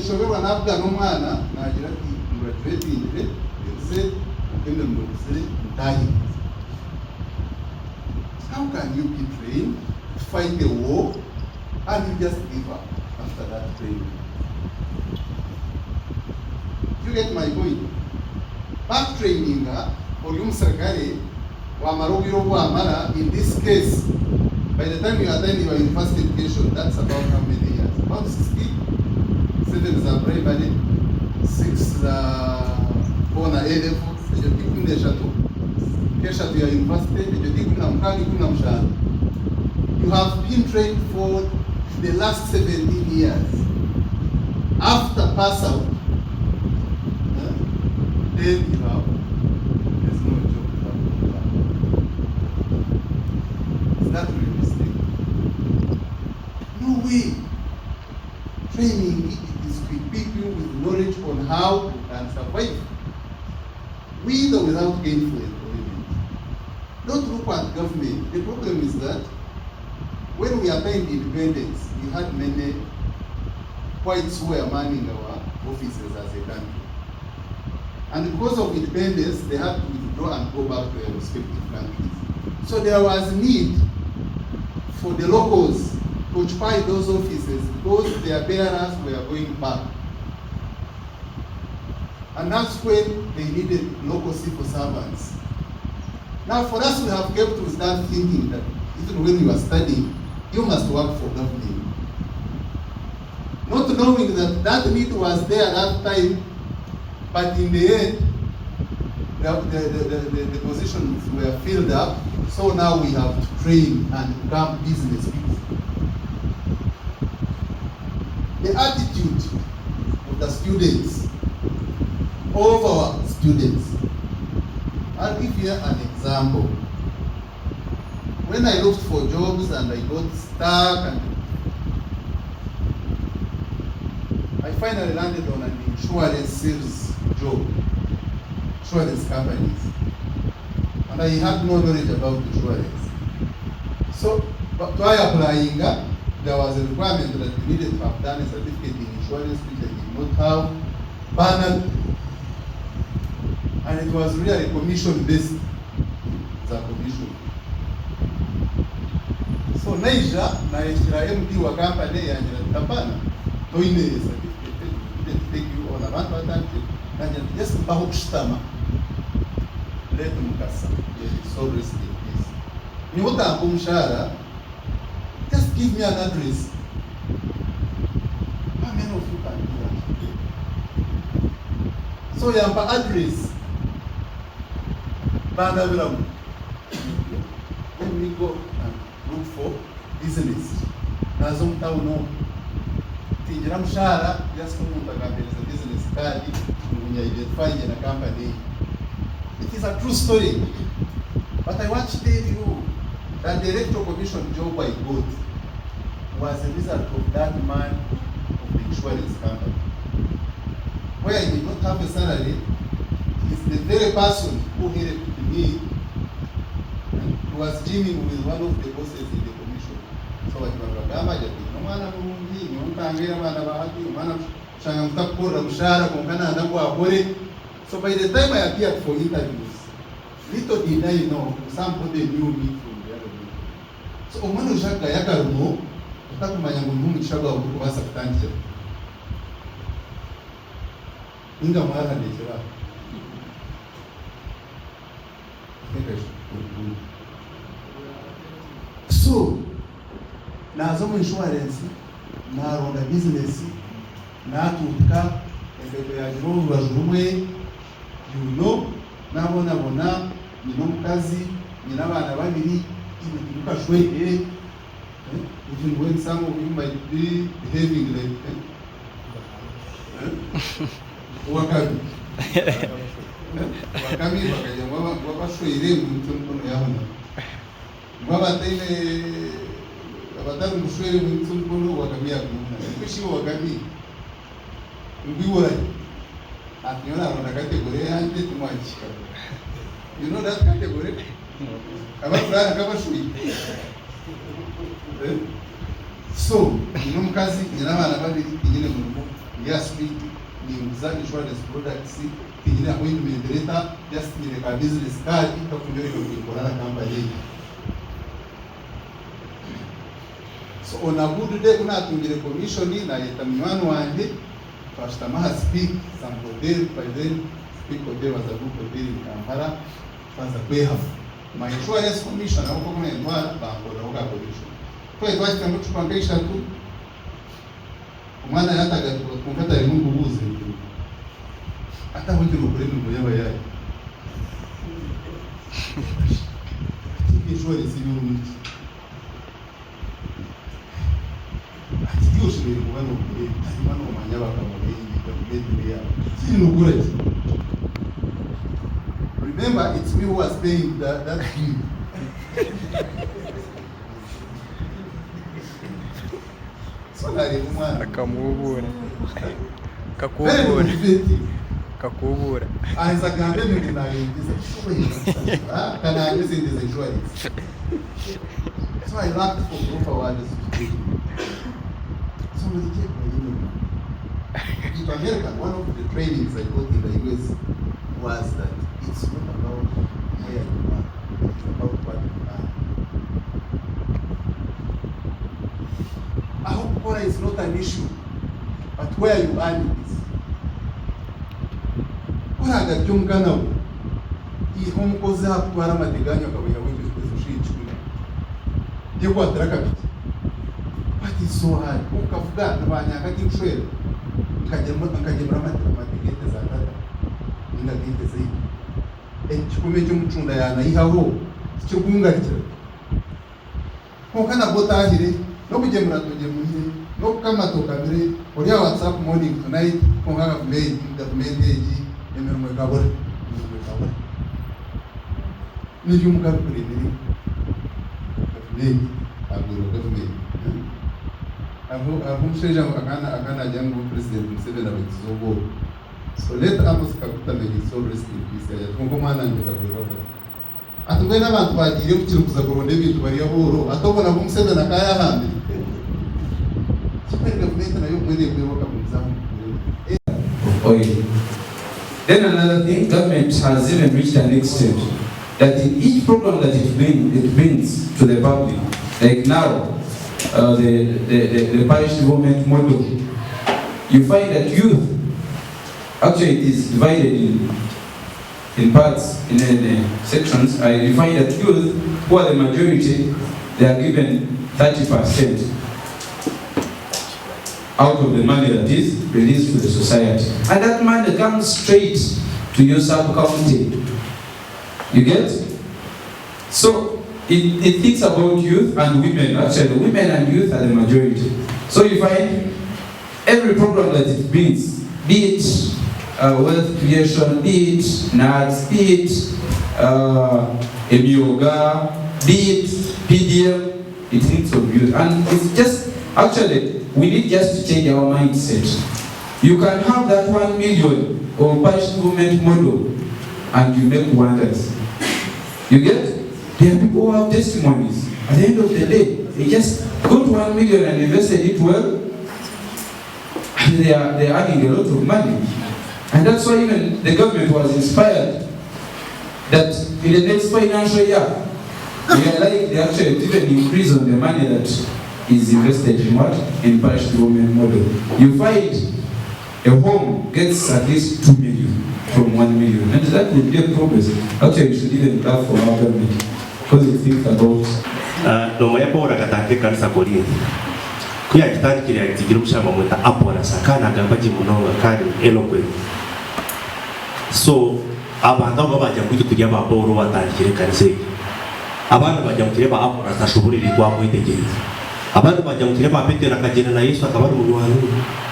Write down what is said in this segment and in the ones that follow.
nishoberwa nabwa n'umwana nagira ati nguraduwetingire ese ukende mugusire ndahi. How can you be trained to fight a war and you just give up after that training? You get my point? Back training Olium Serkari Wamarubiro Wamara, in this case, by the time you attend your university education, that's about how many years? About 60? 7 is a primary, 6 on a A-level, you take in the chateau, Kesha to your university, you take in Amkani, you have been trained for the last 17 years. After pass out, then you have, there's no job to have. Is that realistic? No way. Training is to equip you with knowledge on how you can survive, with or without gainful employment. Don't look at government. The problem is that when we attained independence, we had many whites who were manning our offices as a country. And because of independence, they had to withdraw and go back to their respective countries. So there was need for the locals to occupy those offices because their bearers were going back. And that's when they needed local civil servants. Now for us, we have kept to start thinking that even when you are studying, you must work for government. Not knowing that that need was there at that time, but in the end, the positions were filled up, so now we have to train and become business people. The attitude of the students, of our students. I'll give you an example. When I looked for jobs and I got stuck, and I finally landed on an insurance sales job, insurance companies, and I had no knowledge about insurance. So, by applying, there was a requirement that you needed to have done a certificate in insurance, which I did not have, banner, and it was really commission-based, the commission. So, Naija, MD wa company and Tapana, toine certificate, take you on a man, and just about Stama. Let them cast so risky. Just give me an address. How many of you can do that? So you have an address. When we go and look for business, Nazum Tauno, Tingram Shara, just a business card, when you identify in a company. It is a true story. But I want to tell you that the electoral commission job I got was a result of that man of the insurance company. Where I did not have a salary, is the very person who helped me and was dealing with one of the bosses in the commission. So I was so by the time I appeared for interviews, little did I know somebody knew me from the other group. So Omano Shaka Yakarumo, Takumayamu Shaka was a tangent. Inga Mara de Jera. So, Nazom insurance, na ronda business, na tuka, and the road was rumwe. You know, nabona mukazi n'abana babiri ibukashwe even when some of you might be behaving like wakami wakami bakashwe mu yahuna babatene abatari mushwere mu ntsunkono wakami yakuna kwishiwo wakami ngibora you know that category? So, you know, Kazi, you know, yes we niuza insurance products tingine appointment letter just tingine ka business card ikakunyoa ikora na company. So on a good day unatungire commission na yeta mnyano wanje Pastor Maha speak some hotel by then speak hotel was a good hotel in Kampala kwanza kweha my insurance commission au kwa kuna ndwara bakora uka commission kwa hivyo twasema tupangisha tu umwana yataga kumfata Mungu buzi hata hundi mukuri muyaba yayi insurance y'umuntu Dios me kubana ukuri hanyuma no manyaba kamwe y'ibyo ya sini nugure. Remember it's me who was paying that fee. So nari umwana akamubura kakubura anza gambe mimi naingiza kana ngizindiza insurance. So I lacked for proof of what is in America, one of the trainings I got in the US was that it's not about where you are, it's about what you are. I hope Kora is not an issue, but where you are it is. Kora agajungana ihongozi hatwara amateganya akabuya w'ibyo twishishwe. Ndiye kwatraka biki. But it's so hard. Ukavuga nabanyaka kinshwera. Nkajemura amategeko za data. Ninga gite zaidi. Chikume cy'umucunda yana ihaho. Cyo kungarikira. Kokana botahire no kugemura togemuye no kamatoka bire uri WhatsApp morning tonight konga government age emirimo gabora. Ni yumugabe kuri biri. Government. Amusheja akana jangu president Museveni abitizogo. So let Amos Kaguta make so rest in peace. Ya tungo mana ndeka biroga. Atugwe n'abantu bagiye kukirukuza kuronde bintu bari yahoro. Atobona Museveni akaya hambi. Chipende government nayo mwene kwewoka kumzamu. Oil. Then another thing, government has even reached an extent that in each program that it brings to the public, like now, the parish development model, you find that youth, actually it is divided in parts, in sections. You find that youth, who are the majority, they are given 30% out of the money that is released to the society. And that money comes straight to your sub-county. You get? So, it thinks about youth and women. Actually, women and youth are the majority. So you find every program that it brings, be it wealth creation, be it NADS, be it emirimo, be it PDM, it thinks of youth. And it's just, actually, we need just to change our mindset. You can have that 1 million or parish government model and you make wonders. You get? There are people who have testimonies. At the end of the day, they just got 1 million and invested it well, and they are earning a lot of money. And that's why even the government was inspired that in the next financial year, they actually even increase on the money that is invested in what? In parish development model. You find a home gets at least 2 million from 1 million. And that would be a progress. Actually, we should even clap for our government. Because it thinks about... No mayapo ora katake kanisa Korinthi. Kuya kitani kile kigira mushamba mweta apo na sakana gambaji munonga kari eloquent. So abantu abo bajya kujya baboro batangire kanisa. Abantu bajya kureba apo rasashuburi rikwa mwitegeza. Abantu bajya kureba Petero akagenda na Yesu akabari mu Yohana.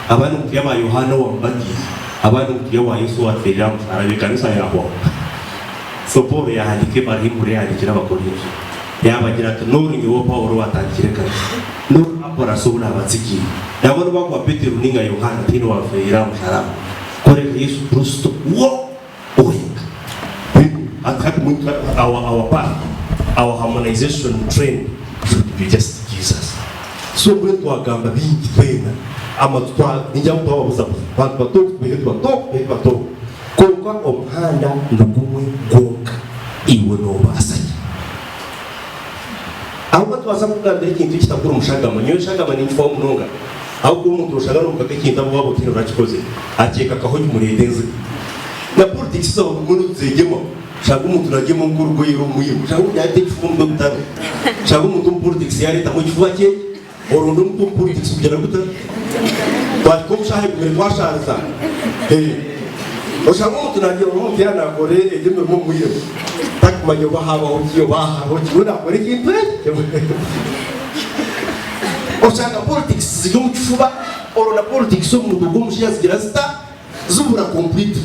Abantu kureba Yohana wa Mbatizi. Abantu kureba Yesu atwerera arabe kanisa yabo. So Paul yahandike bari muri yandikira abakorinto. Yabagira ati n'uringi wo Paulo watangire kanisa. No akora sobuna abatsiki. Nabone bakwa Petero ninga Yohana tino wafera musharaba. Kore Yesu Kristo wo oyenga. Our path, our harmonization train should be just Jesus. So wetu agamba bingi twena amatwa ninjya kubabuza abantu bato bato konka umuhanda ndugumwe gonka iwe no basanye aho twaza kuganda ikintu kitakura umushagama nyo shagama ni form nonga aho ko umuntu ushaka no kukakinda mu wabo tino rakikoze akeka kaho cyumuredenze na politics zo muri zegemo shaka umuntu uragemo ngurugo yero muyimu shaka yate cyumbe gutaro shaka umuntu mu politics yari tamwe cyubake orondo mu politics kugera gutaro batko mushahe kumere twashaza oshaka umuntu nagiye mu cyana gore egeme mu muyimu takumanye bahaba ukiyo bahaho kibona kore kintu oshaka politics ziyo mukifuba orona politics zo mu dugo mushiyazi girasta zubura complete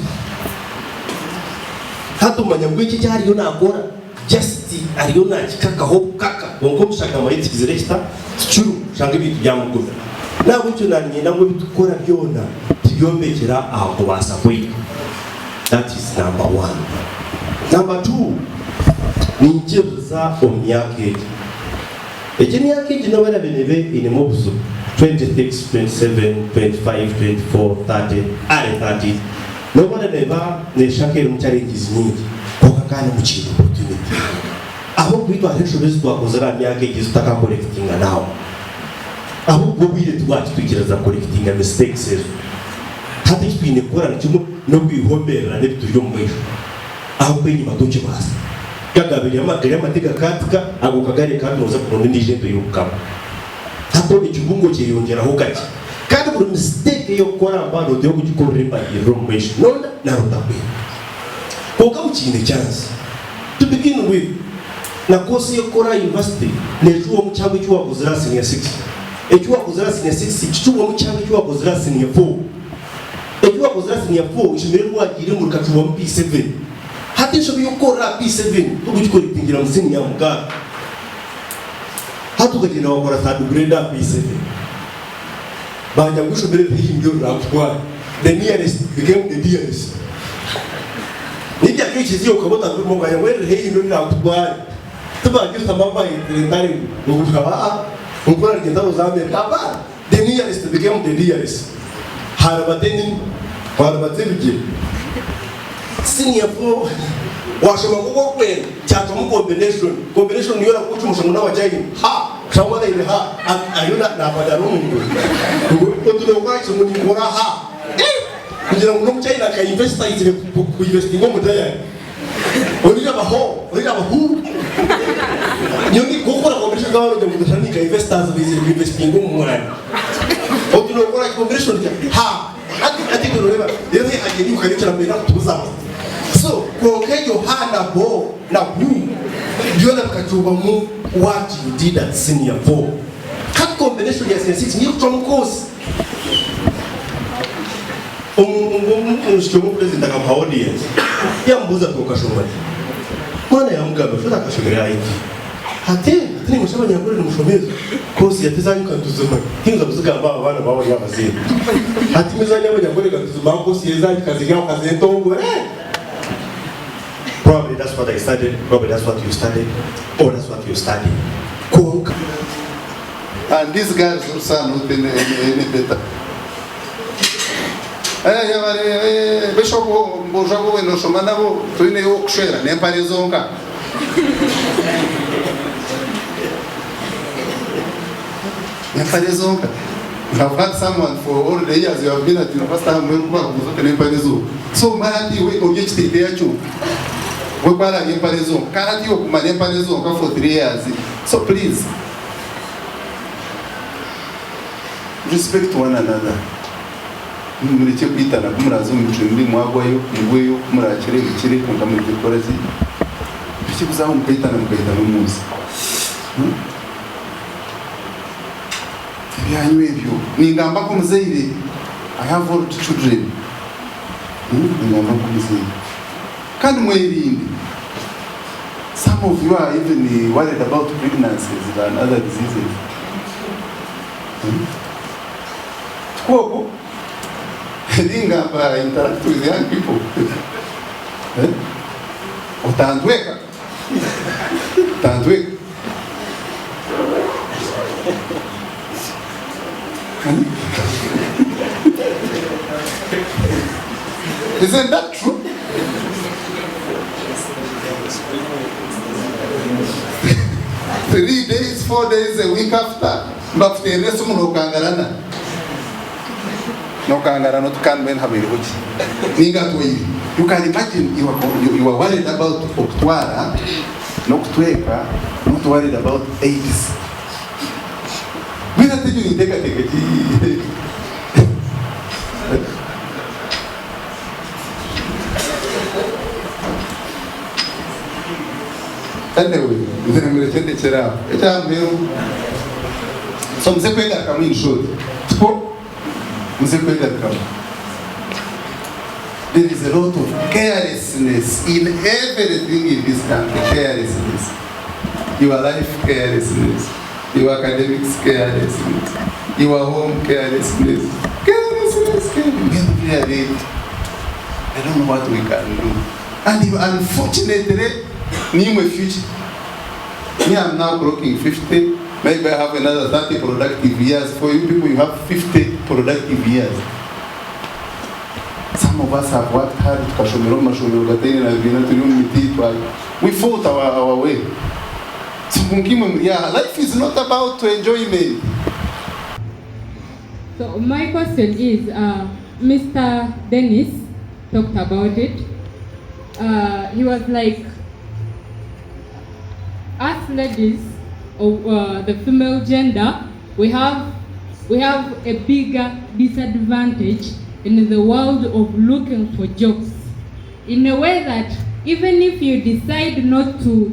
hatumanya ngo iki cyari yo nakora just ariyo nakikaka ho kaka ngo mushaka amayiti kizirekita cyuru shanga ibintu byamugura nabo cyo nanye nabo bitukora byona tiyombekera aho basa kwe. That is number 1. Number 2 ni njeza omyake ejeni yake jino wala benebe inemo buzo 26 27 25 24 30 ale 30 no bana neba ne shakere mu challenges nyingi kwa kana mu kintu opportunity aho kwitwa reshobezo twakozera myake gizutaka collecting nawo aho gobire twati tukiraza collecting mistakes hata kipine kora n'cyo no kwihomera n'ibitujyo mu mwisho aho kwenye matoke basa kagabiri amagari amateka katika ago kagari kandi uza kuronda ndije ndo yukama hapo ikibungo cyiyongeraho gake kandi buri mistake yo kora mbano yo kugikorera imbagira mu mwisho none narutakwe koka mukinde chance to begin with na kosi yo kora university nejuwo mu cyangwa cyo wakuzira senior 6 ecyo wakuzira senior 6 cyo mu cyangwa cyo wakuzira senior 4 ecyo wakuzira senior 4 ishimire rwagire mu kacuwa mu P7 hati shobi yokora P7 tugukora itingira musini ya muga hatu kagenda wakora third grade P7 banja gushobere himyo rakwa the nearest became the dearest nijya kwikiziyo kabota mu banya were himyo rakwa tubaje samamba indari ngukaba ngukora ngenda uzame kaba the nearest became the dearest harabadeni harabatebije senior 4 washoma kuko kwenda cyato mu combination niyo na kucu mushomo na wajayi ha shawada ile ha ayuna na badarumu ngo tuno kwacho mu ngora ha kugira ngo no China ka investor izire ku invest ngo mutaya onira baho nyoni gukora combination gawo ngo mutashani ka investors bizire ku invest ngo mu mwana otuno kwa combination ha ati tureba yeye ageni ukarikira mbere tuzaza so kokeyo hana bo na bu yona kachuba mu what you did at senior 4 cut combination ya senior 6 ni from course umushomo president akamba audience yambuza tukashomba mwana ya mugabe fata kashogera iki hate ni mushaba nyakuri ni mushomezo course yatezanye kantuzuma hinza kuzigamba abana bawo yabazira hati mizanye abanyakuri kantuzuma course yezanye kazi yao kazi ntongo Probably that's what I studied, probably that's what you studied, or that's what you studied. Cook. And these guys also are not any better. Bishop Bojago and Oshomanavo, Twine Oakshire, Nemparizonga. Nemparizonga. You have had someone for all the years you have been at university and work with Neparizo. So, Marati, we go get there too. We para Neparizo. Karati Okuma Neparizo for 3 years. So, please, respect one another. Murekye kwitana kumurazo mucindi mwagwayo ngweyo kumuracire bikire kungamwe bikorazi biki kuzaho mukayitana umunsi byanywe byo ningamba ko muzeire I have all children ningamba ko muzeire kandi mwirinde some of you are even worried about pregnancies and other diseases koko Lingamba interact with young people. Utandweka. Utandweka. Isn't that true? Three days, 4 days, a week after, but the rest of no kangarana. No kangarana to can men have a you can imagine you are worried about October, not worried about AIDS. We are taking take a anyway, I'm going to send it around. Some second are coming short. There is a lot of carelessness in everything in this country. Carelessness. Your life carelessness. Your academics carelessness. Your home carelessness. Carelessness. I don't know what we can do. And unfortunately, new future. Me, I'm now clocking 50. Maybe I have another 30 productive years. For you people, you have 50 productive years. Some of us have worked hard. We fought our way. Life is not about enjoyment. So my question is, Mr. Dennis talked about it. He was like, us ladies of the female gender, we have a bigger disadvantage in the world of looking for jobs. In a way that even if you decide not to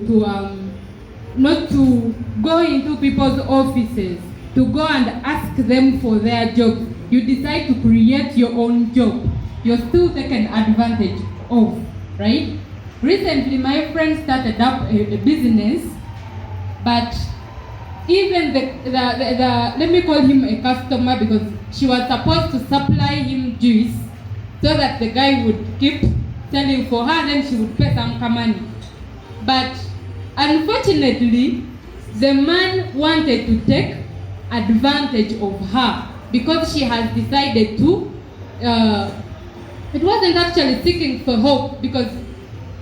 go into people's offices to go and ask them for their jobs, you decide to create your own job, you're still taken advantage of, right? Recently, my friend started up a business, but even the let me call him a customer, because she was supposed to supply him juice so that the guy would keep selling for her, then she would pay some money. But unfortunately, the man wanted to take advantage of her because she has decided to, it wasn't actually seeking for help, because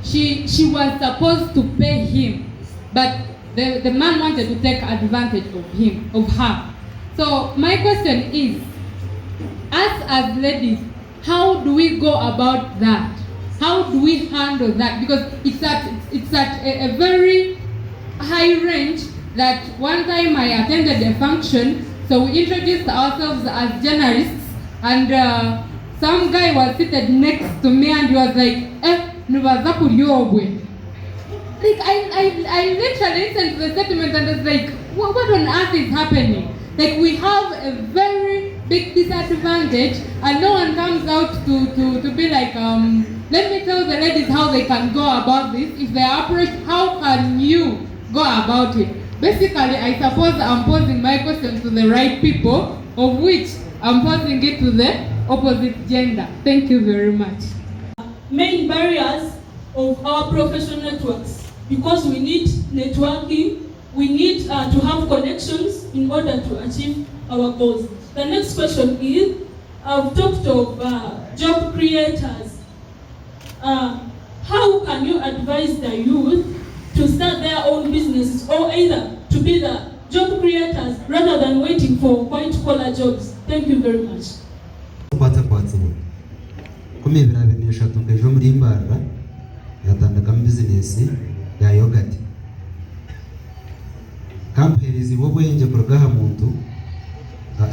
she was supposed to pay him, but the man wanted to take advantage of her. So my question is, us as ladies, how do we go about that? How do we handle that? Because it's at a very high range that one time I attended a function, so we introduced ourselves as journalists, and some guy was seated next to me and he was like, like I literally listened to the statement and was like, what on earth is happening? Like, we have a very big disadvantage and no one comes out to be like, let me tell the ladies how they can go about this. If they are approached, how can you go about it? Basically, I suppose I'm posing my question to the right people, of which I'm posing it to the opposite gender. Thank you very much. Main barriers of our professional networks, because we need networking, we need to have connections in order to achieve our goals. The next question is, I've talked of job creators. How can you advise the youth to start their own businesses, or either to be the job creators rather than waiting for white-collar jobs? Thank you very much. yatandika business ya yogurt kamperezi wobwenje kurugaha muntu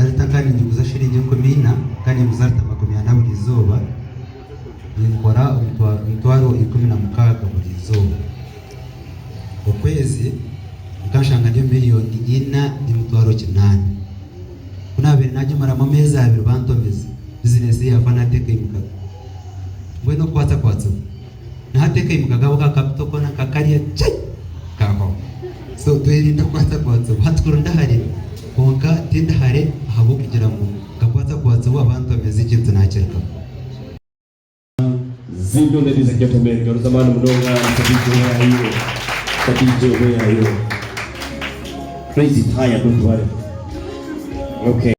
arita kandi ngiguza shiringi 10 kandi nguzarta 40 buri zoba nkora umutwaro 16 buri zoba ukwezi nkashanga ndio miliyoni 4 n'umutwaro 8 kuna bere naje mara mu mezi abiri bantomeze business ya fanateke imuka bueno kwatsa nahateka imugagabo kakapito kona kakariya chai kako so twerinda kwatsa hatkuru ndahari konka tindahare habo kugira ngo kakwatsa abantu ameze ikintu nakirka zindo ladies and gentlemen garuza manu mnonga tabijo yayo crazy tire don't worry okay.